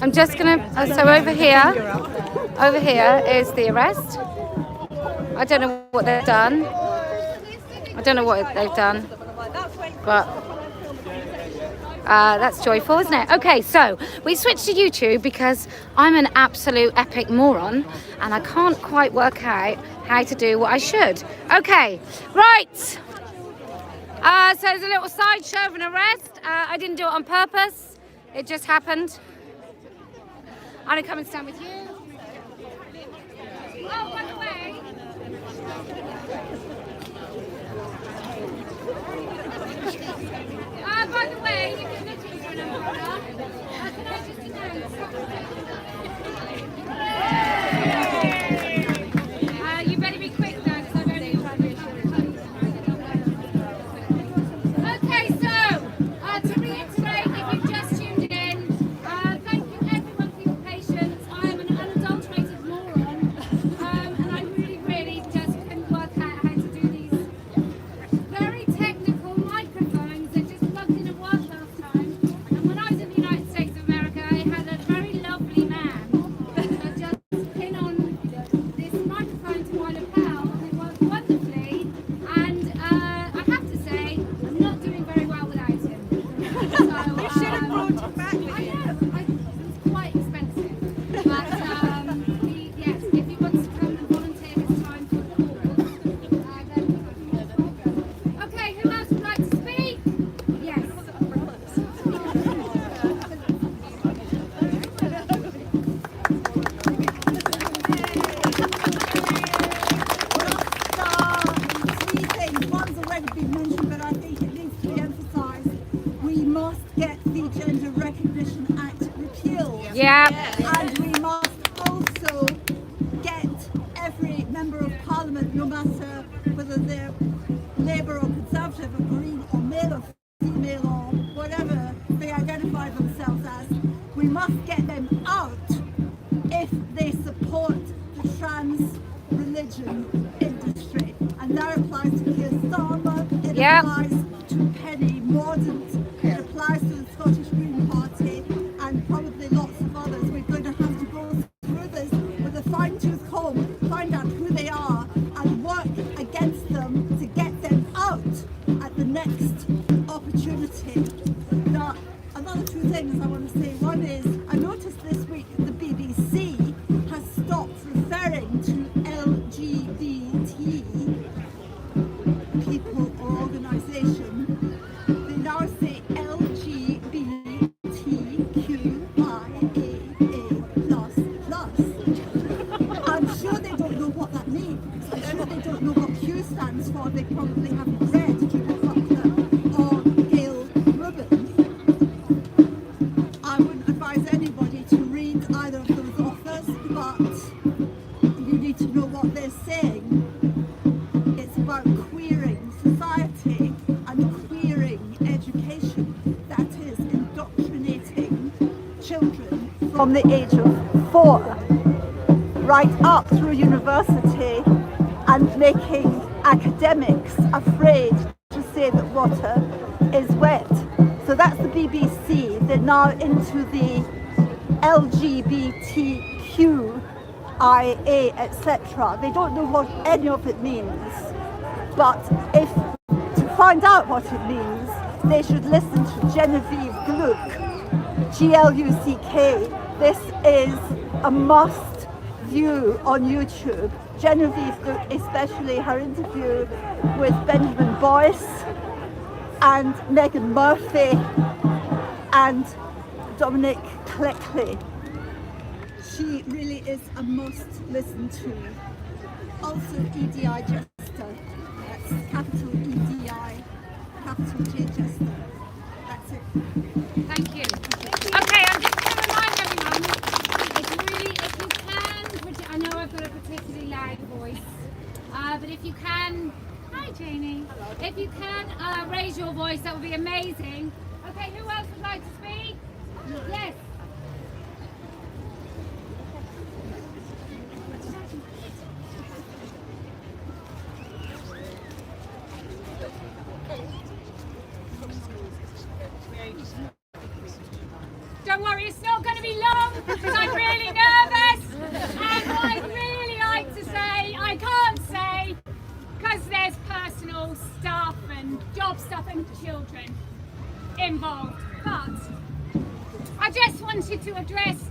I'm just gonna, so over here is the arrest. I don't know what they've done. But that's joyful, isn't it? Okay, so we switched to YouTube because I'm an absolute epic moron and I can't quite work out how to do what I should. Okay, right. So there's a little sideshow of an arrest. I didn't do it on purpose. It just happened. I'm gonna come and stand with you. Oh, by the way. By the way, you can look at your umbrella. Can I just announce? You better be quick now, because I've only Okay, so to reiterate, if you've just tuned in, thank you everyone for your patience. I am an unadulterated moron, and I really just couldn't work out how to do these very technical microphones that just plugged in and worked last time. And when I was in the United States of America, I had a very lovely man that just pin on this microphone to my lapel, and it worked wonderfully. And I have to say, I'm not doing very well without him. So, you should have brought him back with you. I know, it's quite expensive. But yes, if he wants to come and volunteer his time for the cause, then okay, who else would like to speak? Yes. Three things. One's already been mentioned, but I think it needs to be emphasised. We must get the Gender Recognition Act repealed. Yeah. And we must also get every member of Parliament, no matter whether they're Labour or Conservative or Green or male or female or whatever they identify themselves as, we must get them out if they support the trans religion industry. And that applies to Keir Starmer, it Yep. applies to Penny Mordaunt, it applies to the Scottish Green Party, and probably lots of others. We're going to have to go through this with a fine-tooth comb, find out who they are, and work against them to get them out at the next opportunity. Now, another two things I want to say. One is, I noticed this week the BBC has stopped referring to LGBT people or organisation. They now say LGBTQIAA++. I'm sure they don't know what that means. I'm sure they don't know what Q stands for. They probably haven't read Judith Butler or Gail Rubin. I wouldn't advise anybody to read either of those authors, but you need to know what they're saying. It's about queering society and queering education, that is, indoctrinating children from the age of 4 right up through university and making academics afraid to say that water is wet. So that's the BBC. They're now into the LGBTQIA, etc. They don't know what any of it means. But if to find out what it means, they should listen to Genevieve Gluck, G-L-U-C-K. This is a must view on YouTube. Genevieve Gluck, especially her interview with Benjamin Boyce and Meghan Murphy and Dominic Cleckley. She really is a must listen to. Also EDI Jester, that's capital EDI, capital J Jester. That's it. Thank you. Okay, I'm just going to remind everyone, it's really, if you can, I know I've got a particularly loud voice, but if you can, hi Janie, if you can raise your voice, that would be amazing. Okay, who else would like to speak? Yes. Don't worry, it's not not going to be long because I'm really nervous. And what I'd really like to say, I can't say because there's personal stuff and job stuff and children involved. But I just wanted to address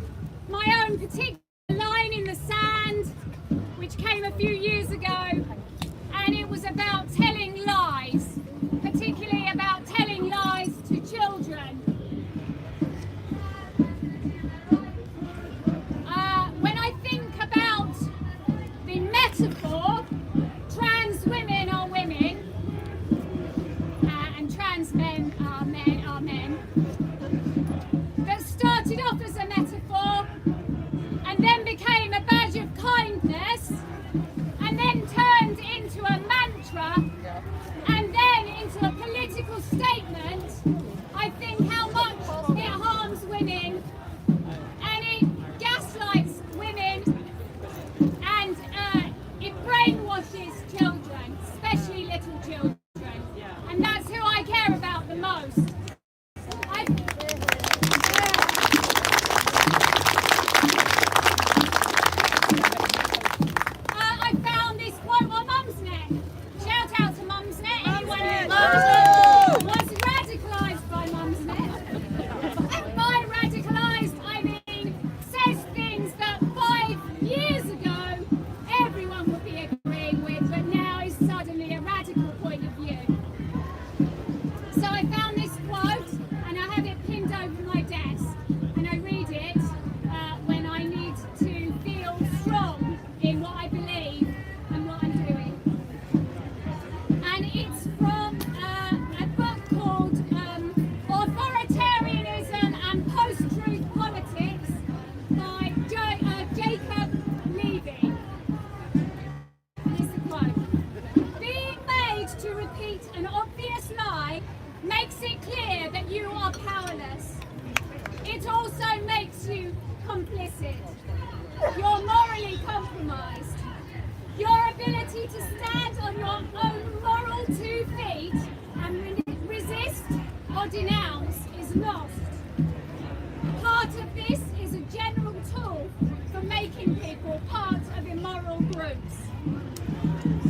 my own particular line in the sand, which came a few years ago, and it was about telling lies, particularly about telling lies to children. When I think about the metaphor, trans women are women, and trans men are men, that started off as a metaphor and then became a badge of kindness and then turned into a mantra and then into a political statement, I think how much it harms women and it gaslights women and it brainwashes children, especially little children. And that's who I care about the most. I found this quote on Mumsnet. Shout out to Mumsnet. Anyone who was radicalised by Mumsnet. And by radicalised, I mean says things that 5 years ago everyone would be agreeing with, but now is suddenly a radical point of view. So I found this quote and I have it pinned over my desk, and I read it when I need to feel strong in what I believe and what I'm doing. And it's from a book called Authoritarianism and Post-Truth Politics by Jacob Levy. And it's a quote. Being made to repeat an obvious lie makes it clear that you are powerless. It also makes you complicit. You're morally compromised. Your ability to stand on your own moral 2 feet and resist or denounce is lost. Part of this is a general tool for making people part of immoral groups.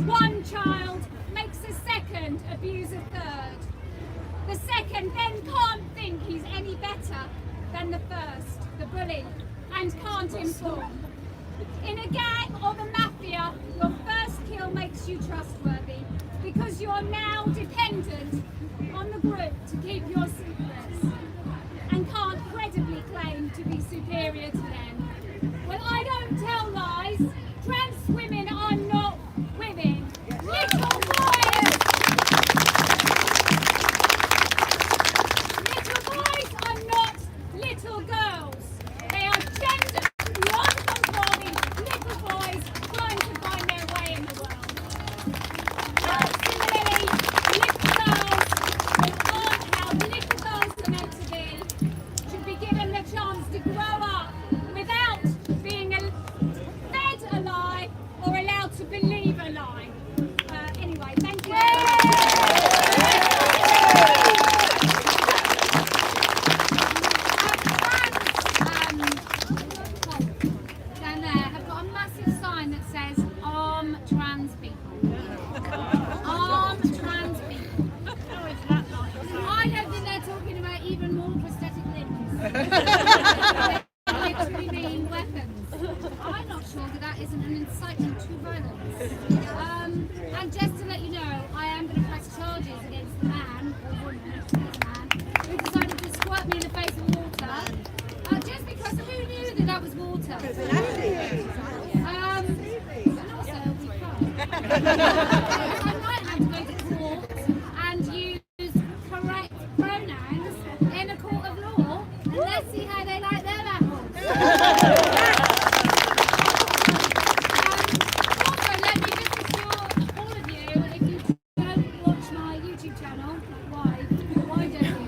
One child makes a second abuse a third. The second then can't think he's any better than the first, the bully, and can't inform. In a gang or the mafia, your first kill makes you trustworthy because you are now dependent on the group to keep your secrets and can't credibly claim to be superior to them. Well, I don't tell lies. Trans women are not women. Little boys! Little boys are not little girls. They are gender non-conforming little boys trying to find their way in the world. Similarly, little girls who aren't how little girls are meant to be should be given the chance to grow up without being fed a lie or allowed to believe a lie. Anyway, thank you. Down there, have got a massive sign that says "Arm Trans People." Arm Trans People. I don't think they're talking about even more prosthetic limbs. They literally mean weapons. I'm not sure that isn't an incitement to violence. And just to let you know, I am going to press charges against the man or woman, who decided to squirt me in the face with water, just because who knew that was water? And also we can't. I might have to go to court and use correct pronouns in a court of law, and let's see how they like their apples. Also, let me just assure all of you, if you don't watch my YouTube channel, why don't you?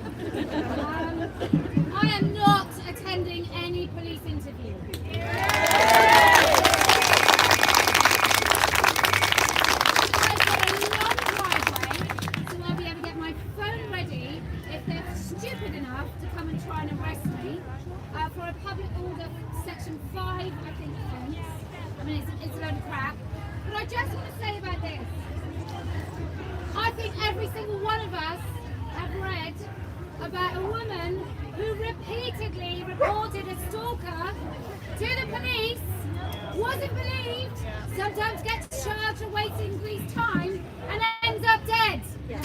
I am not attending any police interview. I've got a long driveway, so I'll be able to get my phone ready if they're stupid enough to come and try and arrest me for a Section 5, I think, offence. I mean, it's a load of crap. But I just want to say about this. I think every single one of us have read about a woman who repeatedly reported a stalker to the police, wasn't believed, sometimes gets charged and waits increased time, and ends up dead. And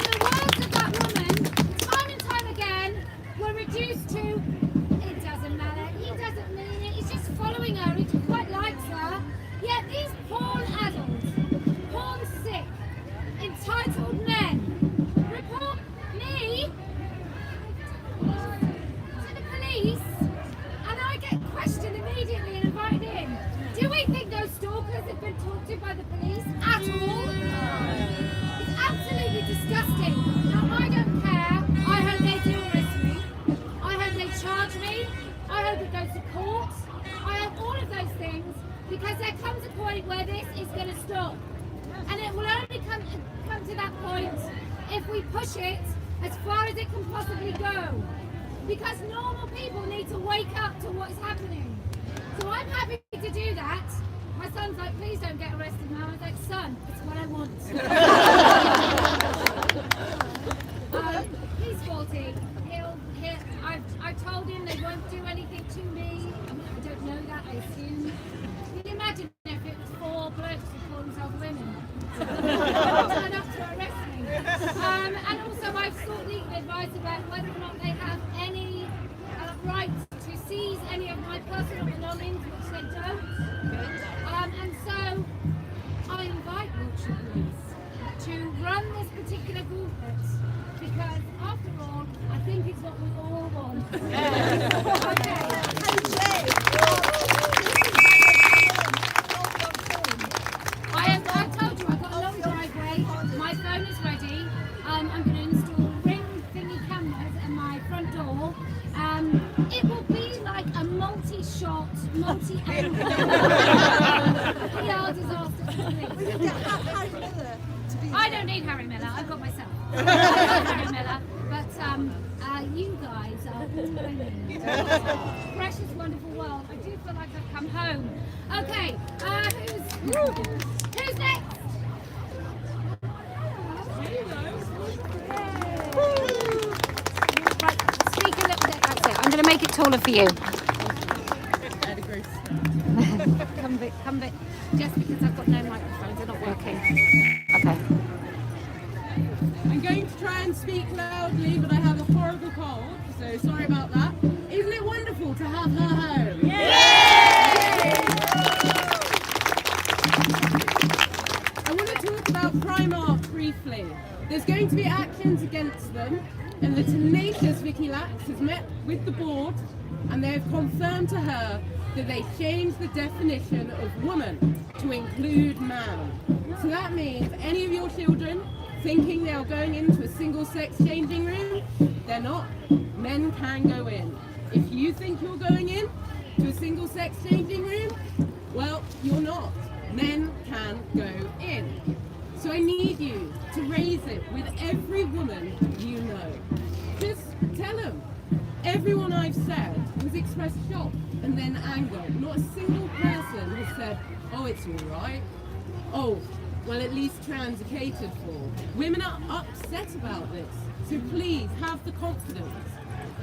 the words of that woman, time and time again, were reduced to, it doesn't matter, he doesn't mean it, he's just following her, he quite likes her. Yet these porn adults, porn sick, entitled men, report me to the police, and I get questioned immediately and invited in. Do we think those stalkers have been talked to by the police at all? It's absolutely disgusting. Now I don't care. I hope they do arrest me. I hope they charge me. I hope it goes to court. I hope all of those things, because there comes a point where this is going to stop. And it will only come to that point if we push it as far as it can possibly go. Because normal people need to wake up to what is happening. So I'm happy to do that. My son's like, please don't get arrested now. I was like, son, it's what I want. He's 40. I've told him they won't do anything to me. I don't know that, I assume. Can you imagine if it was 4 blokes who call themselves women? Turn up to arrest me. And also I've sought legal advice about whether or not they have any right to seize any of my personal belongings, which they don't. And so I invite Wiltshire Police to run this particular gauntlet, because after all, I think it's what we all want. Okay. I told you I've got a long driveway. My phone is ready. I'm going to install ring thingy cameras at my front door. It will be like a multi-shot, multi-angle PR disaster for the police. I don't need Harry Miller. I've got myself. I don't need Harry Miller, but you guys are all I need. Precious, wonderful world. I do feel like I've come home. Okay, who's next? Right, speak a little bit. That's it. I'm going to make it taller for you. Come a bit. Just because I've got no microphones, they're not working. Okay. I'm going to try and speak loudly, but I have a horrible cold, so sorry about that. Isn't it wonderful to have her home? Yay! I want to talk about Primark briefly. There's going to be actions against them, and the tenacious Vicky Lax has met with the board, and they have confirmed to her that they changed the definition of woman to include man. So that means any of your children thinking they are going into a single-sex changing room, they're not. Men can go in. If you think you're going in to a single-sex changing room, well, you're not. Men can go in. So I need you to raise it with every woman you know. Just tell them. Everyone I've said has expressed shock and then anger. Not a single person has said, oh, it's all right. Oh, well, at least trans are catered for. Women are upset about this. So please have the confidence.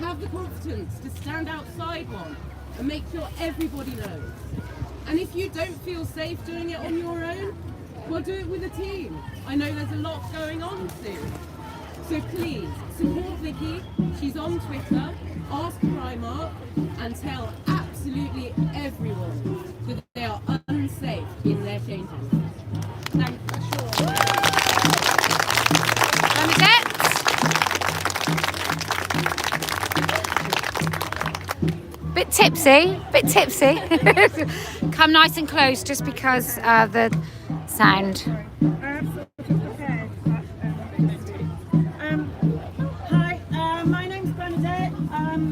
Have the confidence to stand outside one and make sure everybody knows. And if you don't feel safe doing it on your own, well, do it with a team. I know there's a lot going on soon. So please, support Vicky. She's on Twitter. Ask Primark and tell absolutely everyone that they are unsafe in their changing rooms. Thank you. Bit tipsy. Come nice and close, just because the sound. Hi, my name's Bernadette. I'm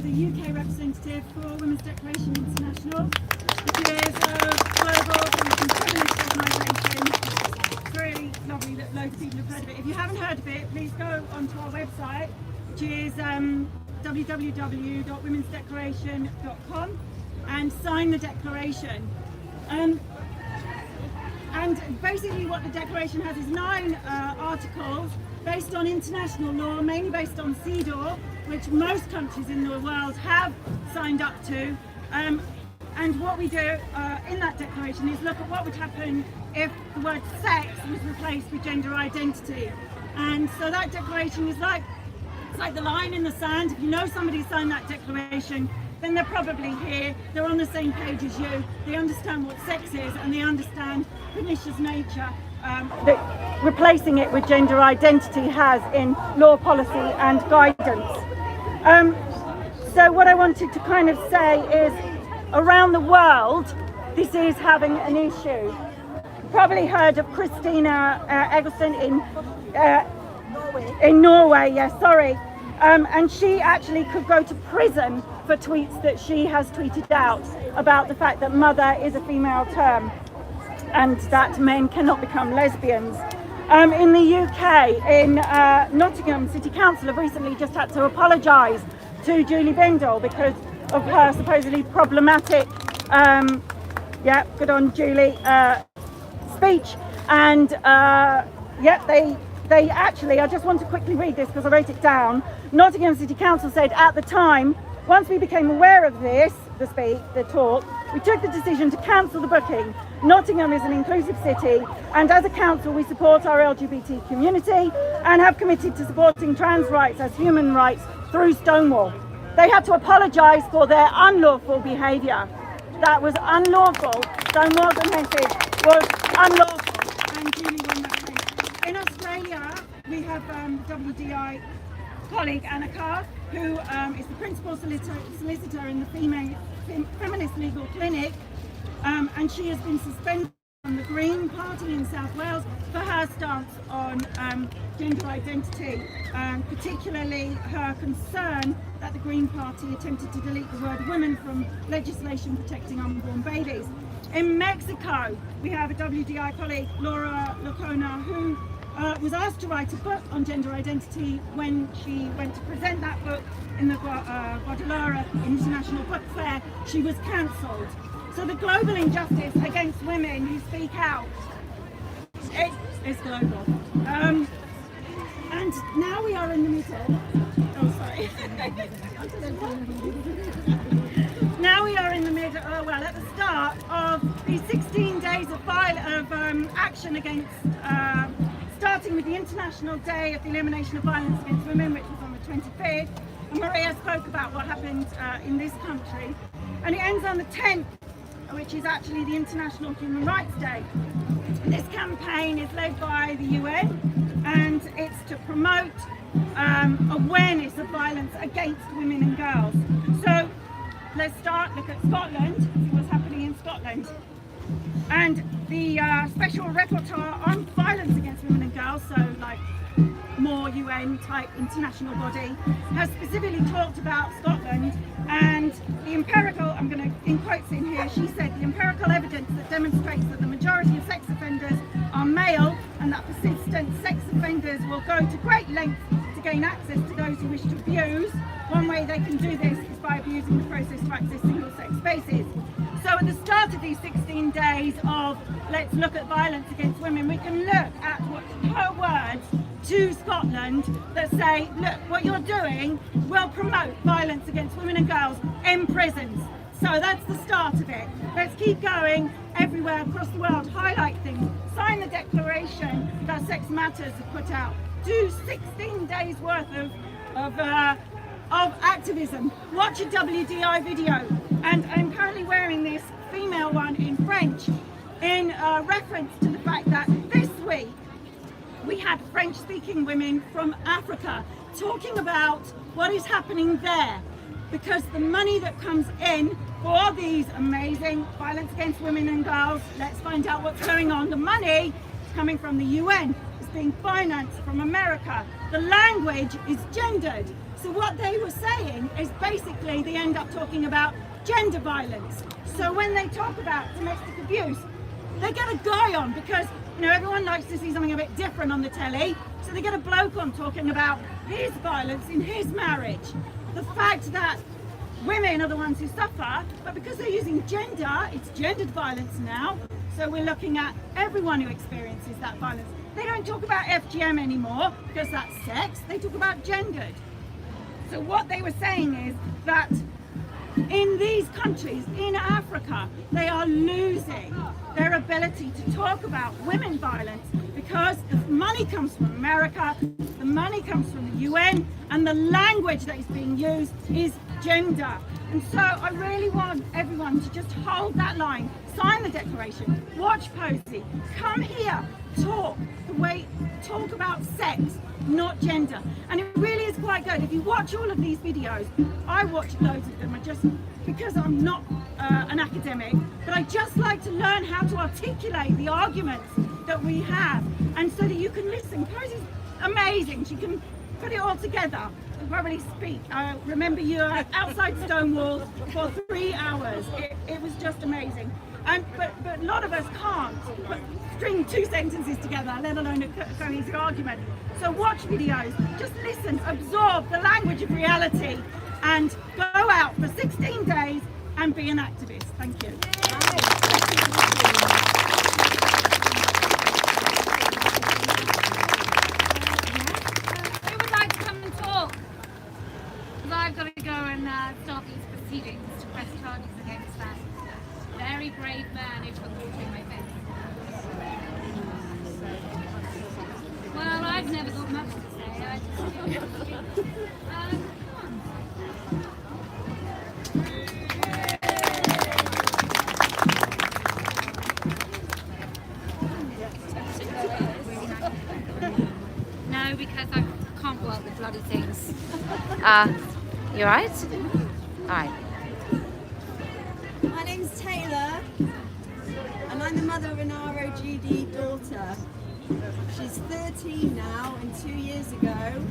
the UK representative for Women's Declaration International, which is a global feminist organisation. It's really lovely that loads of people have heard of it. If you haven't heard of it, please go onto our website, which is www.womensdeclaration.com, and sign the declaration. And basically what the declaration has is 9 articles based on international law, mainly based on CEDAW, which most countries in the world have signed up to. And what we do in that declaration is look at what would happen if the word sex was replaced with gender identity. And so that declaration is it's like the line in the sand. If you know somebody signed that declaration, then they're probably here, they're on the same page as you, they understand what sex is, and they understand pernicious nature that replacing it with gender identity has in law, policy and guidance. So what I wanted to kind of say is, around the world, this is having an issue. You've probably heard of Christina Eggleston in Norway, yes, sorry. And she actually could go to prison for tweets that she has tweeted out about the fact that mother is a female term and that men cannot become lesbians. In the UK, in Nottingham City Council have recently just had to apologise to Julie Bindel because of her supposedly problematic, yeah, good on Julie, speech. And they actually, I just want to quickly read this because I wrote it down. Nottingham City Council said at the time, once we became aware of this, the talk, we took the decision to cancel the booking. Nottingham is an inclusive city, and as a council we support our LGBT community and have committed to supporting trans rights as human rights through Stonewall. They had to apologise for their unlawful behaviour. That was unlawful. Stonewall's message was unlawful, and Julie won that case. In Australia, we have WDI colleague Anna Carr, who is the principal solicitor in the Feminist Legal Clinic, and she has been suspended from the Green Party in South Wales for her stance on gender identity, particularly her concern that the Green Party attempted to delete the word women from legislation protecting unborn babies. In Mexico, we have a WDI colleague, Laura Locona, who was asked to write a book on gender identity. When she went to present that book in the Guadalajara International Book Fair, she was cancelled. So the global injustice against women who speak out, it is global. And now we are in the middle, oh sorry. Now we are in the middle, at the start of the 16 days of action against, starting with the International Day of the Elimination of Violence Against Women, which was on the 25th. And Maria spoke about what happened in this country. And it ends on the 10th, which is actually the International Human Rights Day. This campaign is led by the UN, and it's to promote awareness of violence against women and girls. So let's look at Scotland, see what's happening in Scotland. And the Special Rapporteur on Violence Against Women and Girls, so like more UN type international body, has specifically talked about Scotland, and the empirical, I'm going to in quotes in here, she said the empirical evidence that demonstrates that the majority of sex offenders are male and that persistent sex offenders will go to great lengths to gain access to those who wish to abuse. One way they can do this is by abusing the process to access single-sex spaces. So at the start of these 16 days of let's look at violence against women, we can look at what her words to Scotland that say, look, what you're doing will promote violence against women and girls in prisons. So that's the start of it. Let's keep going everywhere across the world, highlight things, sign the declaration that Sex Matters have put out, do 16 days worth of activism, watch a WDI video, and I'm currently wearing this female one in French in reference to the fact that this week we had French-speaking women from Africa talking about what is happening there, because the money that comes in for these amazing violence against women and girls, let's find out what's going on. The money is coming from the UN, it's being financed from America. The language is gendered. So what they were saying is basically they end up talking about gender violence. So when they talk about domestic abuse, they get a guy on because, you know, everyone likes to see something a bit different on the telly. So they get a bloke on talking about his violence in his marriage. The fact that women are the ones who suffer, but because they're using gender, it's gendered violence now. So we're looking at everyone who experiences that violence. They don't talk about FGM anymore because that's sex. They talk about gendered. So what they were saying is that in these countries, in Africa, they are losing their ability to talk about women violence because the money comes from America, the money comes from the UN, and the language that is being used is gender. And so I really want everyone to just hold that line, sign the declaration, watch Posey, come here, talk about sex, not gender. And it really is quite good. If you watch all of these videos, I watch loads of them, just because I'm not an academic, but I just like to learn how to articulate the arguments that we have, and so that you can listen. Posey's amazing. She can put it all together and probably speak. I remember you outside Stonewall for 3 hours. It was just amazing. But a lot of us can't string 2 sentences together, let alone a cohesive argument. So watch videos, just listen, absorb the language of reality, and go out for 16 days and be an activist. Thank you. Who would like to come and talk? Because I've got to go and start these proceedings to press charges against that very brave man who took water in my face. Well, I've never got much to say. I just come on. No, because I can't blow up the bloody things. You alright? Alright. My name's Taylor, and I'm the mother of an ROGD daughter. She's 13 now, and 2 years ago,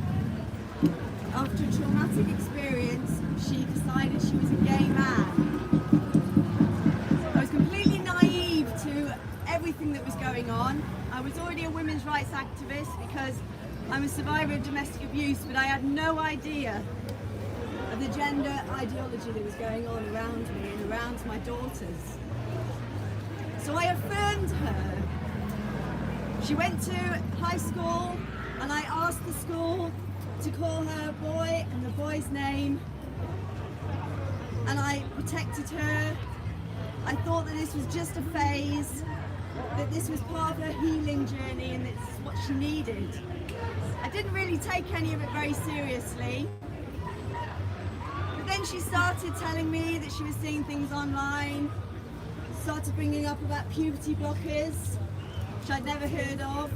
after a traumatic experience, she decided she was a gay man. I was completely naive to everything that was going on. I was already a women's rights activist because I'm a survivor of domestic abuse, but I had no idea of the gender ideology that was going on around me and around my daughters. So I affirmed her. She went to high school and I asked the school to call her a boy and the boy's name, and I protected her. I thought that this was just a phase, that this was part of her healing journey and it's what she needed. I didn't really take any of it very seriously. But then she started telling me that she was seeing things online, started bringing up about puberty blockers, which I'd never heard of.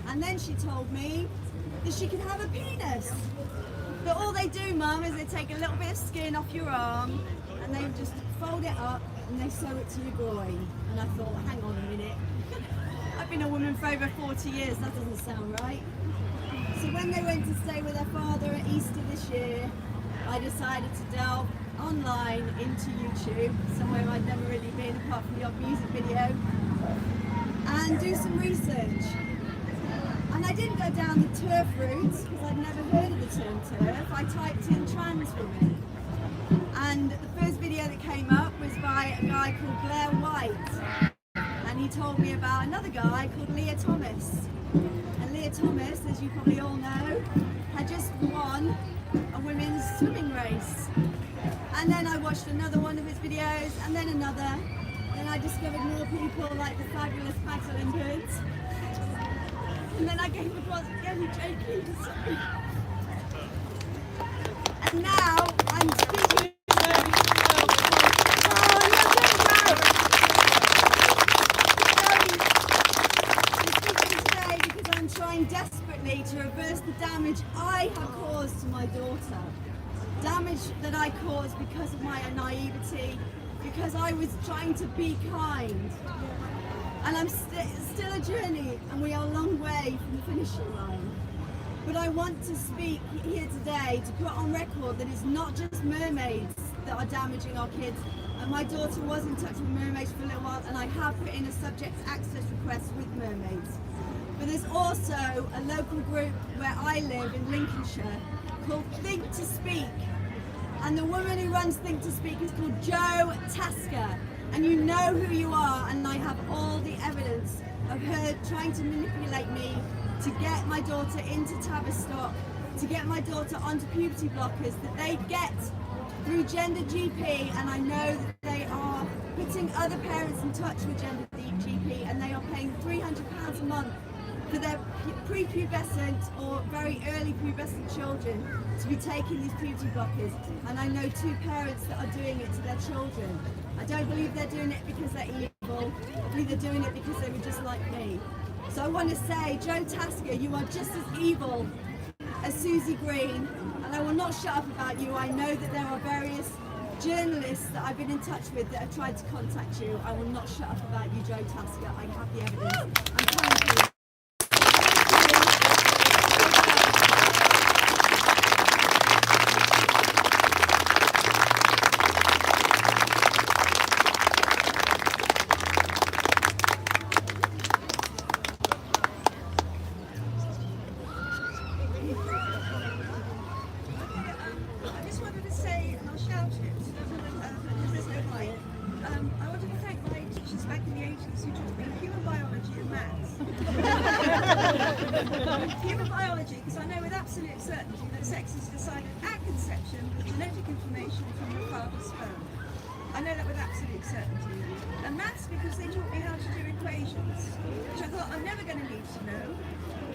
And then she told me that she could have a penis. But all they do, Mum, is they take a little bit of skin off your arm and they just fold it up and they sew it to your groin. And I thought, hang on a minute. I've been a woman for over 40 years, that doesn't sound right. So when they went to stay with their father at Easter this year, I decided to delve online into YouTube, somewhere I'd never really been apart from the odd music video, and do some research. And I didn't go down the turf route because I'd never heard of the term turf. I typed in trans women. And the first video that came up was by a guy called Blair White. And he told me about another guy called Leah Thomas. And Leah Thomas, as you probably all know, had just won a women's swimming race. And then I watched another one of his videos, and then another. Then I discovered more people like the fabulous Magdalene Birds. And then I came across Kellie-Jay. And now I'm speaking today because I'm trying desperately to reverse the damage I have caused to my daughter. Damage that I caused because of my naivety, because I was trying to be kind. And I'm still a journey, and we are a long way from the finishing line. But I want to speak here today to put on record that it's not just mermaids that are damaging our kids. And my daughter was in touch with mermaids for a little while, and I have put in a subject access request with mermaids. But there's also a local group where I live in Lincolnshire called Think to Speak. And the woman who runs Think to Speak is called Jo Tasker. And you know who you are, and I have all the evidence of her trying to manipulate me to get my daughter into Tavistock, to get my daughter onto puberty blockers that they get through Gender GP, and I know that they are putting other parents in touch with Gender GP, and they are paying £300 a month for their prepubescent or very early pubescent children to be taking these puberty blockers. And I know 2 parents that are doing it to their children. I don't believe they're doing it because they're evil. I believe they're doing it because they were just like me. So I want to say, Jo Tasker, you are just as evil as Susie Green, and I will not shut up about you. I know that there are various journalists that I've been in touch with that have tried to contact you. I will not shut up about you, Jo Tasker. I have the evidence. I'm coming for you. Human biology, because I know with absolute certainty that sex is decided at conception with genetic information from your father's sperm. I know that with absolute certainty. And maths, because they taught me how to do equations, which I thought I'm never going to need to know.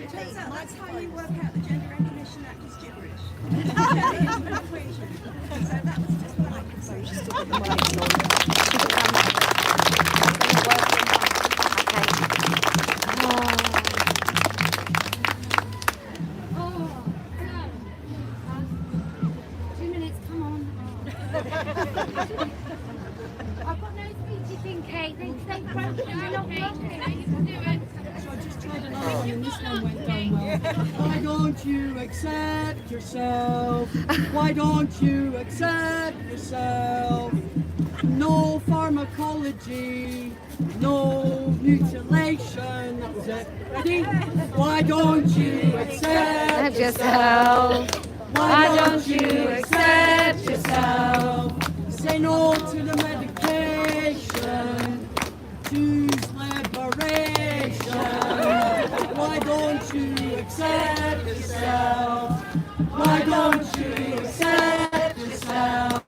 It turns out that's how you work out the Gender Recognition Act is gibberish. Turn it into an equation. So that was just what I could say. I've got no speechy thing, Kate. They broke it. They're not broken. You can do it. So I just tried another one and this one went down well. Why don't you accept yourself? Why don't you accept yourself? No pharmacology, no mutilation. That was it. Ready? Why don't you accept yourself? Why don't you accept yourself? Say no to the medication. Choose liberation. Why don't you accept yourself? Why don't you accept yourself?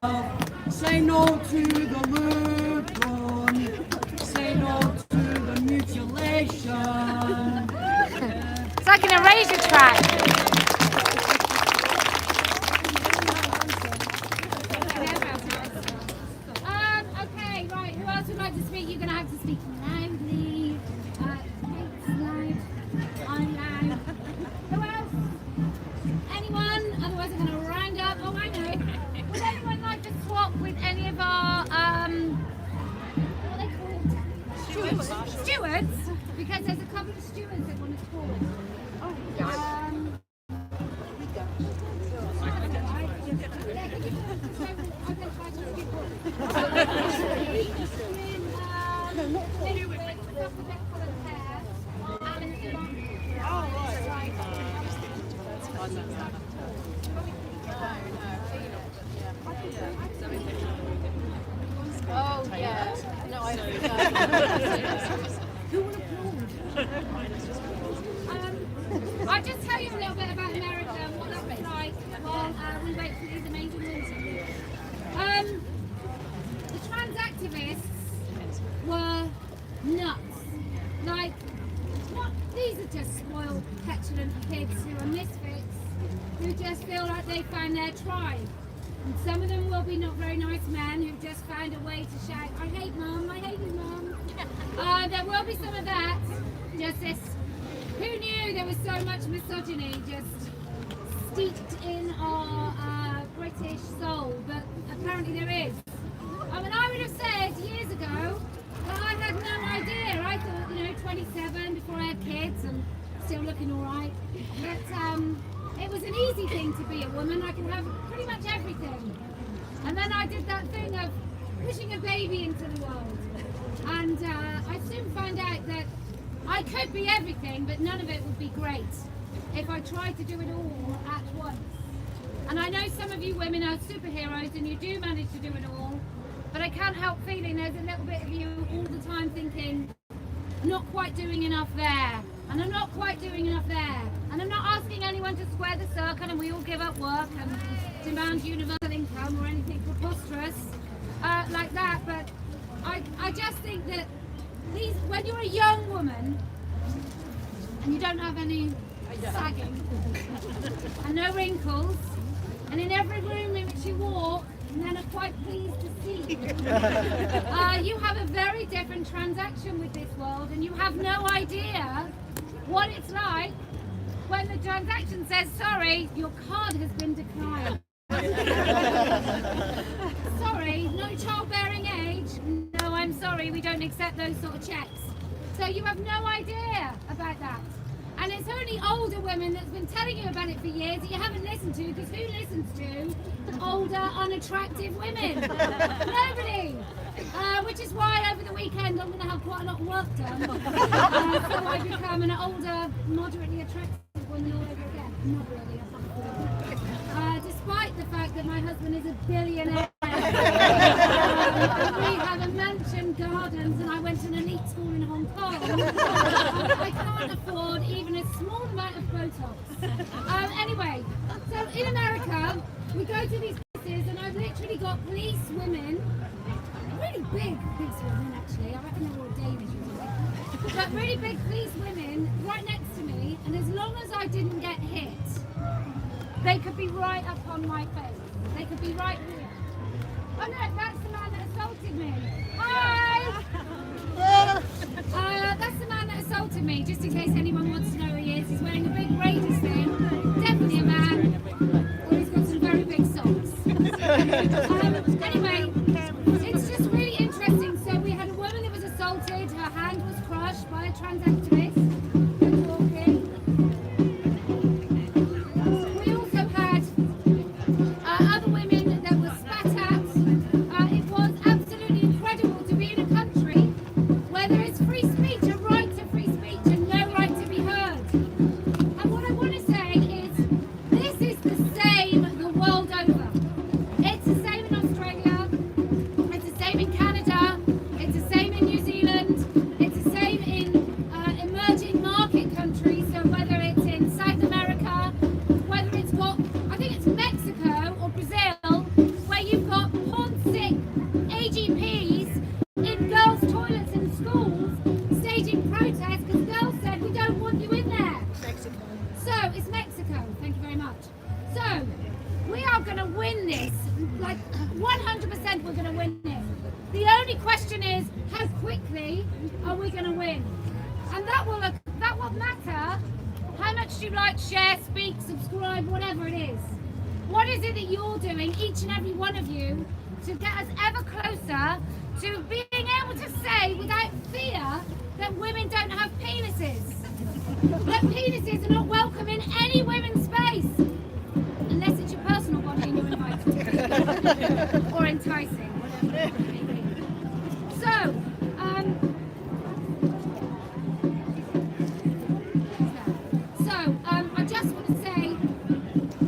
Say no to the lewd one. Say no to the mutilation. It's like an erasure track. Okay, right. Who else would like to speak? You're going to have to speak loudly. Kate's loud. I'm loud. Who else? Anyone? Otherwise, I'm going to round up. Oh, I know. Would anyone like to swap with any of our, what are they called? Stewards? Because there's a couple of stewards that want to talk. Oh, yeah. Oh, yeah. No, I don't know. Who would applaud? I'll just tell you a little bit about America and what that was like while we wait for these amazing women. The trans activists were nuts. Like, what? These are just spoiled, petulant kids who are misfits, who just feel like they found their tribe. And some of them will be not very nice men who just found a way to shout, I hate mum, I hate you mum. There will be some of that. Just this, who knew there was so much misogyny just steeped in our British soul, but apparently there is. I mean, I would have said years ago that I had no idea. I thought, 27 before I had kids and still looking all right. But it was an easy thing to be a woman. I could have pretty much everything. And then I did that thing of pushing a baby into the world. And I soon found out that I could be everything, but none of it would be great if I tried to do it all at once. And I know some of you women are superheroes and you do manage to do it all, but I can't help feeling there's a little bit of you all the time thinking, not quite doing enough there, and I'm not quite doing enough there, and I'm not asking anyone to square the circle and we all give up work and demand universal income or anything preposterous like that, but I just think that these, when you're a young woman and you don't have any sagging and no wrinkles, and in every room in which you walk, men are quite pleased to see you. You have a very different transaction with this world, and you have no idea what it's like when the transaction says, sorry, your card has been declined. Sorry, no childbearing age. No, I'm sorry, we don't accept those sort of checks. So you have no idea about that. And it's only older women that's been telling you about it for years that you haven't listened to, because who listens to older, unattractive women? Nobody. Which is why over the weekend I'm going to have quite a lot of work done. So I become an older, moderately attractive woman all over again. Not really, despite the fact that my husband is a billionaire. We have a mansion, gardens, and I went to an elite school in Hong Kong. I can't afford even a small amount of Botox. Anyway, so in America, we go to these places, and I've literally got police women, really big police women actually, I reckon they're all Danish or something, but really big police women right next to me, and as long as I didn't get hit, they could be right up on my face. They could be right here. Oh no, that's the man that assaulted me. Hi! That's the man that assaulted me, just in case anyone wants to know who he is. He's wearing a big Raiders thing. Definitely a man. Or he's got some very big socks. Anyway, it's just really interesting. So we had a woman that was assaulted. Her hand was crushed by a trans activist. We also had other women that were spat at. It was absolutely incredible to be in a country where there is free speech, a right to free speech, and no right to be heard. And what I want to say is, this is the same the world over. It's the same in Australia, it's the same in Canada, it's the same in New Zealand, it's the same in emerging market countries, so whether it's in South America, whether it's got, I think it's Mexico or Brazil, where you've got porn-sick AGPs in girls' toilets in schools staging protests because girls said we don't want you in there. Mexico. So, it's Mexico, thank you very much. So, we are going to win this, like 100% we're going to win this. The only question is, how quickly are we going to win? And that will matter how much you like, share, speak, subscribe, whatever it is. What is it that you're doing, each and every one of you, to get us ever closer to being able to say without fear that women don't have penises? That penises are not welcome in any women's space, unless it's your personal body and you're invited to. Or enticing, whatever. So, I just want to say,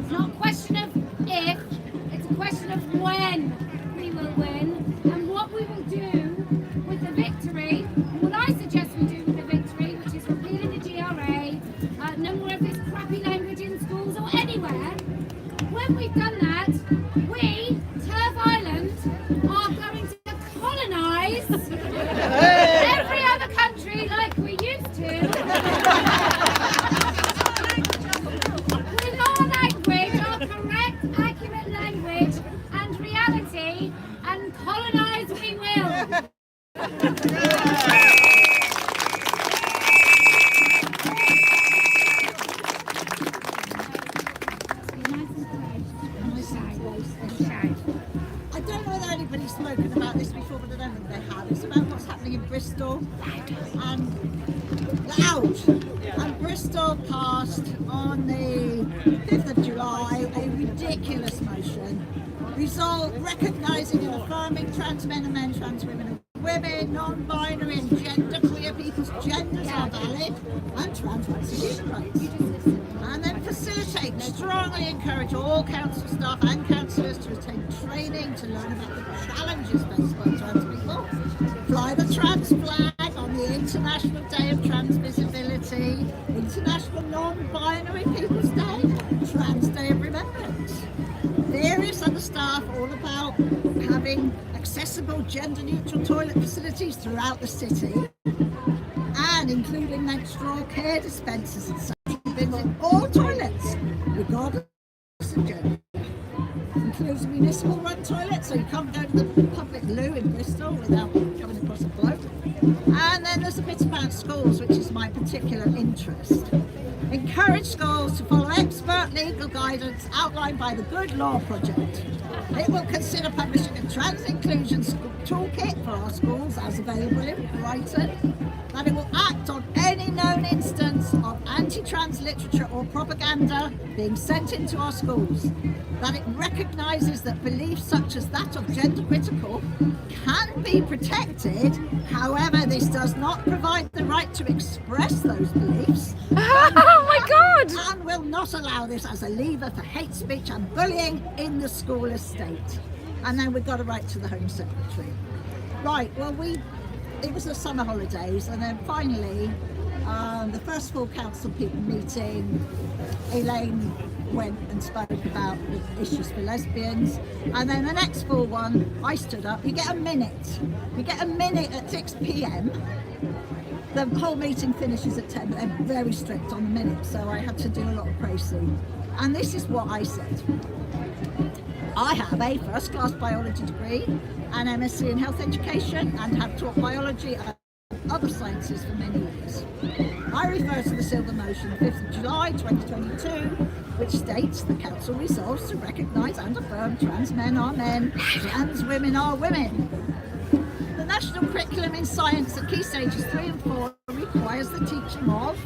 it's not a question of if, it's a question of when we will win and what we will do with the victory. What I suggest we do with the victory, which is repealing the GRA, no more of this crappy language in schools or anywhere. When we've done that, we, Turf Island, are going to colonise every other country like we used to. With our language, our correct, accurate language and reality, and colonise we will. I don't know whether anybody's spoken about this before, but I don't think they have. It's about what's happening in Bristol and Loud. And Bristol passed on the 5th of July a ridiculous motion, recognising and affirming trans men and trans women women, non-binary and genderqueer people's genders are valid, and trans rights are human rights. And then facilitate, strongly encourage all council staff and councillors to attend training to learn about the challenges faced by trans people. Fly the trans flag on the International Day of Trans Visibility, International Non-Binary People's Day, Trans Day of Remembrance. Various other staff all about having accessible gender-neutral toilet facilities throughout the city, and including menstrual care dispensers and safety bins in all toilets, regardless of gender. Includes municipal run toilets, so you can't go to the public loo in Bristol without coming across a bloke. And then there's a bit about schools, which is my particular interest. Encourage schools to follow expert legal guidance outlined by the Good Law Project. It will consider publishing a trans inclusion toolkit for our schools as available in Brighton. That it will act on any known instance of anti-trans literature or propaganda being sent into our schools. That it recognises that beliefs such as that of gender critical can be protected. However, this does not provide the right to express those beliefs. Oh my God! And will not allow this as a lever for hate speech and bullying in the school estate. And then we've got to write to the Home Secretary. Right, well, it was the summer holidays, and then finally, the first full council people meeting, Elaine went and spoke about the issues for lesbians, and then the next full one, I stood up. You get a minute. You get a minute at 6 p.m. The whole meeting finishes at 10, but they're very strict on the minute, so I had to do a lot of praising. And this is what I said. I have a first-class biology degree, an MSc in health education, and have taught biology and other sciences for many years. I refer to the Silver Motion 5th of July 2022, which states the Council resolves to recognise and affirm trans men are men, trans women are women. The National Curriculum in Science at Key Stages 3 and 4 requires the teaching of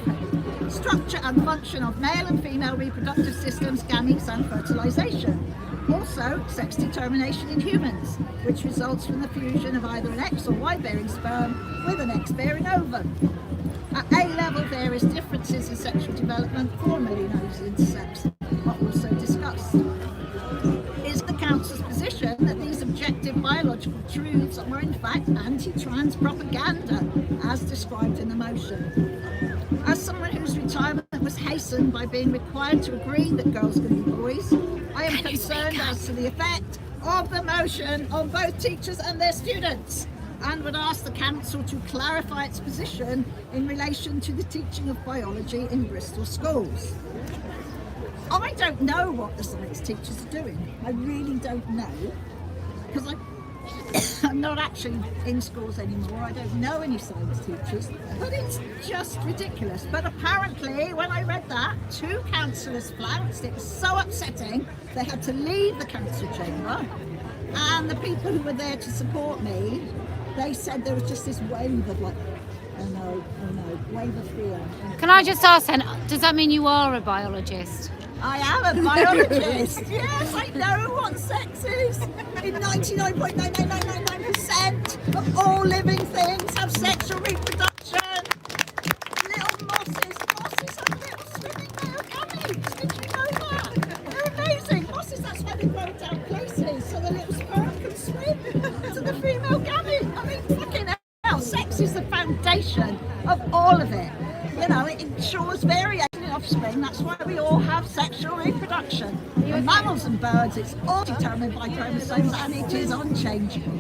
structure and function of male and female reproductive systems, gametes and fertilisation. Also, sex determination in humans, which results from the fusion of either an X or Y bearing sperm with an X bearing ovum. At A level, various differences in sexual development, formerly known as intersex, are also discussed. Is the Council's position that these objective biological truths are in fact anti-trans propaganda, as described in the motion? As someone whose retirement was hastened by being required to agree that girls can be boys, I am concerned as to the effect of the motion on both teachers and their students, and would ask the Council to clarify its position in relation to the teaching of biology in Bristol schools. I don't know what the science teachers are doing. I really don't know, because I'm not actually in schools anymore. I don't know any science teachers, but it's just ridiculous. But apparently, when I read that, 2 councillors flounced. It was so upsetting, they had to leave the council chamber. And the people who were there to support me, they said there was just this wave of like, oh no, wave of fear. Can I just ask then, does that mean you are a biologist? I am a biologist. Yes, I know what sex is. In 99.99999% of all living things have sexual reproduction. Little mosses have little swimming male gametes. Did you know that? They're amazing. Mosses, that's why they grow down places, so the little sperm can swim to the female gamete. I mean, fucking hell, sex is the foundation of all of it. You know, it ensures variation in offspring. That's why we all have sexual reproduction. For mammals and birds, it's all determined by chromosomes and it is unchangeable.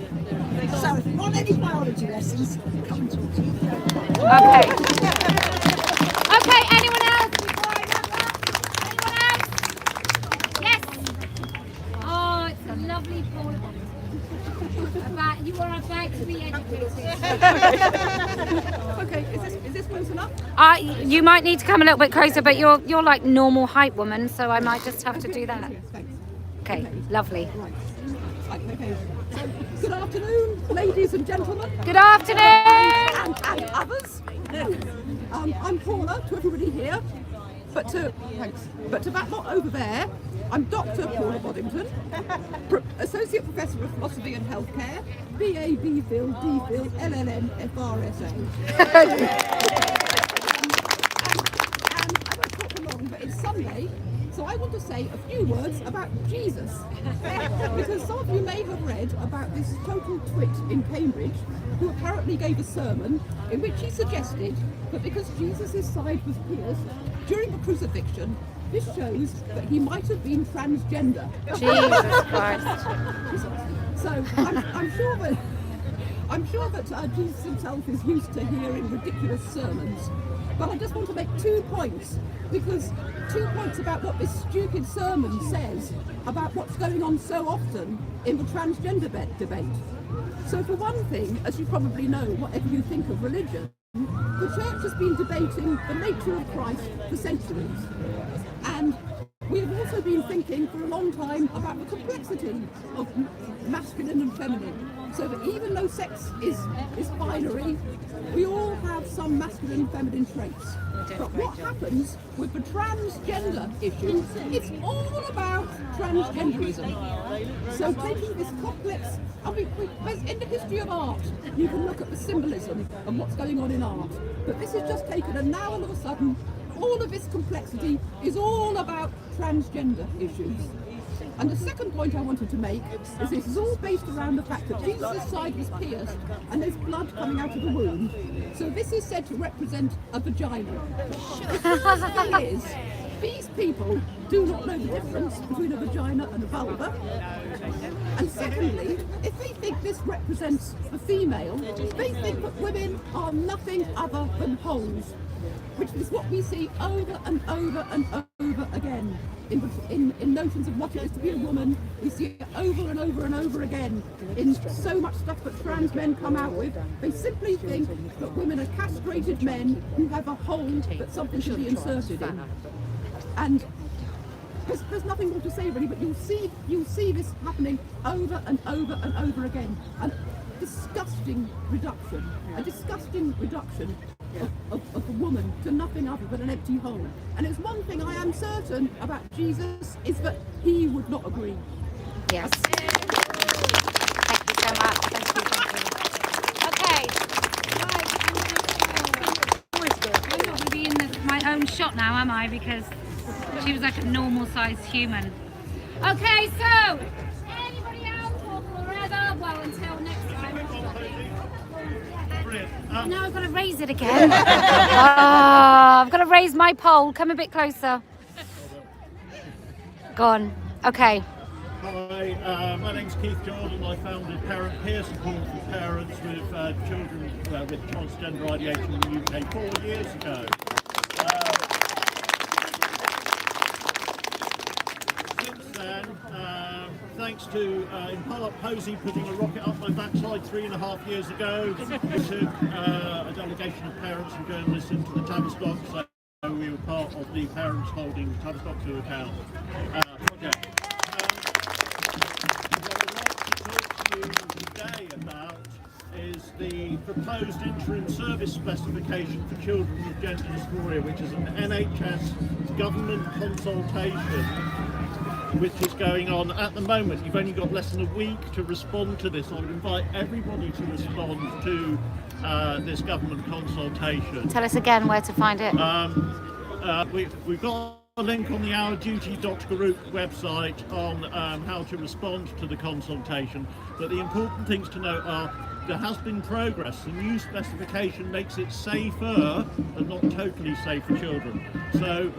So if you want any biology lessons, come and talk to me. Okay. Okay, anyone else before I wrap up? Anyone else? Yes. Oh, it's a lovely Paula Boddington. You are about to be educated. Okay, is this close enough? You might need to come a little bit closer, but you're like normal height woman, so I might just have to do that. Okay, lovely. Right, okay. So, good afternoon, ladies and gentlemen. Good afternoon. And others. I'm Paula, to everybody here. But to that lot over there, I'm Dr. Paula Boddington, Associate Professor of Philosophy and Healthcare, BA, BPhil, DPhil, LLM, FRSA. And I won't talk for long, but it's Sunday, so I want to say a few words about Jesus. Because some of you may have read about this total twit in Cambridge who apparently gave a sermon in which he suggested that because Jesus' side was pierced during the crucifixion, this shows that he might have been transgender. Jesus Christ. So I'm sure that Jesus himself is used to hearing ridiculous sermons. But I just want to make 2 points, because 2 points about what this stupid sermon says about what's going on so often in the transgender debate. So for one thing, as you probably know, whatever you think of religion, the church has been debating the nature of Christ for centuries. And we've also been thinking for a long time about the complexity of masculine and feminine. So that even though sex is binary, we all have some masculine and feminine traits. But what happens with the transgender issue, it's all about transgenderism. So taking this complex, in the history of art, you can look at the symbolism and what's going on in art. But this is just taken, and now all of a sudden, all of this complexity is all about transgender issues. And the second point I wanted to make is this is all based around the fact that Jesus' side was pierced and there's blood coming out of the wound. So this is said to represent a vagina. The first thing is, these people do not know the difference between a vagina and a vulva. And secondly, if they think this represents the female, they think that women are nothing other than holes, which is what we see over and over and over again. In notions of what it is to be a woman, we see it over and over and over again in so much stuff that trans men come out with. They simply think that women are castrated men who have a hole that something should be inserted in. And there's nothing more to say really, but you'll see this happening over and over and over again. A disgusting reduction of a woman to nothing other than an empty hole. And it's one thing I am certain about Jesus is that he would not agree. Yes. Thank you so much. Okay. I'm not going to be in my own shot now, am I? Because she was like a normal-sized human. Okay, so anybody else or forever? Well, until next time. No, I've got to raise it again. I've got to raise my pole. Come a bit closer. Go on. Okay. Hi, my name's Keith Jordan. I founded Parent Peer Support for parents with children with transgender ideation in the UK 4 years ago. Since then, thanks to in part Posey putting a rocket up my backside 3.5 years ago, we took a delegation of parents and journalists into the Tavistock, so we were part of the Parents Holding Tavistock to Account project. What I'd like to talk to you today about is the proposed interim service specification for children with gender dysphoria, which is an NHS government consultation which is going on at the moment. You've only got less than a week to respond to this. I would invite everybody to respond to this government consultation. Tell us again where to find it. We've got a link on the ourduty.group website on how to respond to the consultation, but the important things to note are there has been progress. The new specification makes it safer, but not totally safe for children. So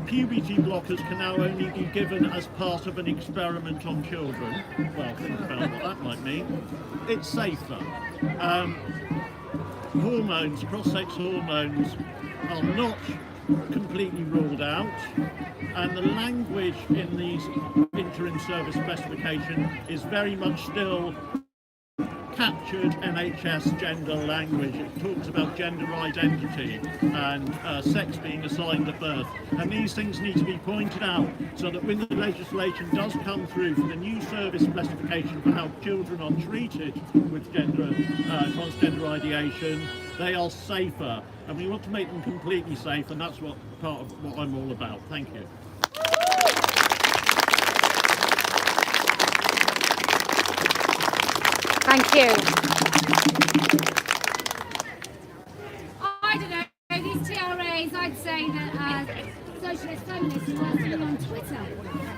puberty blockers can now only be given as part of an experiment on children. Well, think about what that might mean. It's safer. Hormones, cross-sex hormones, are not completely ruled out, and the language in these interim service specification is very much still captured NHS gender language. It talks about gender identity and sex being assigned at birth, and these things need to be pointed out so that when the legislation does come through for the new service specification for how children are treated with transgender ideation, they are safer, and we want to make them completely safe, and that's what part of what I'm all about. Thank you. Thank you. I don't know, these TRAs, I'd say that socialist feminists are worse than me on Twitter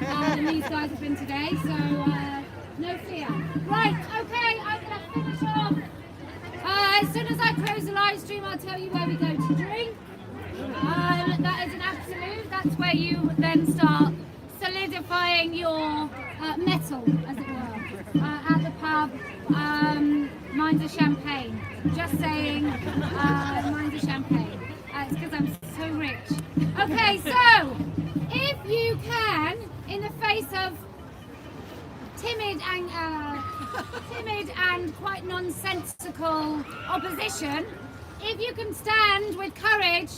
than these guys have been today, so no fear. Right, okay, I'm going to finish off. As soon as I close the live stream, I'll tell you where we go to drink. That is an absolute. That's where you then start solidifying your metal, as it were, at the pub. Mine's a champagne. Just saying, mine's a champagne. It's because I'm so rich. Okay, so if you can, in the face of timid and quite nonsensical opposition, if you can stand with courage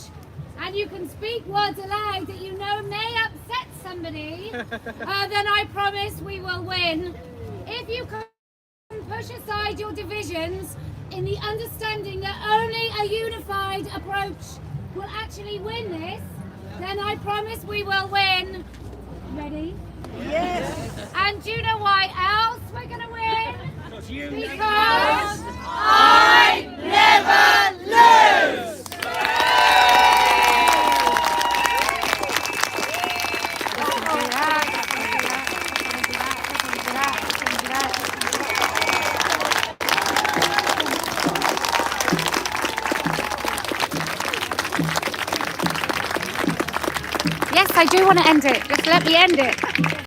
and you can speak words aloud that you know may upset somebody, then I promise we will win. If you can push aside your divisions in the understanding that only a unified approach will actually win this, then I promise we will win. Ready? Yes. And do you know why else we're going to win? Because I never lose! Yes, I do want to end it. Just let me end it.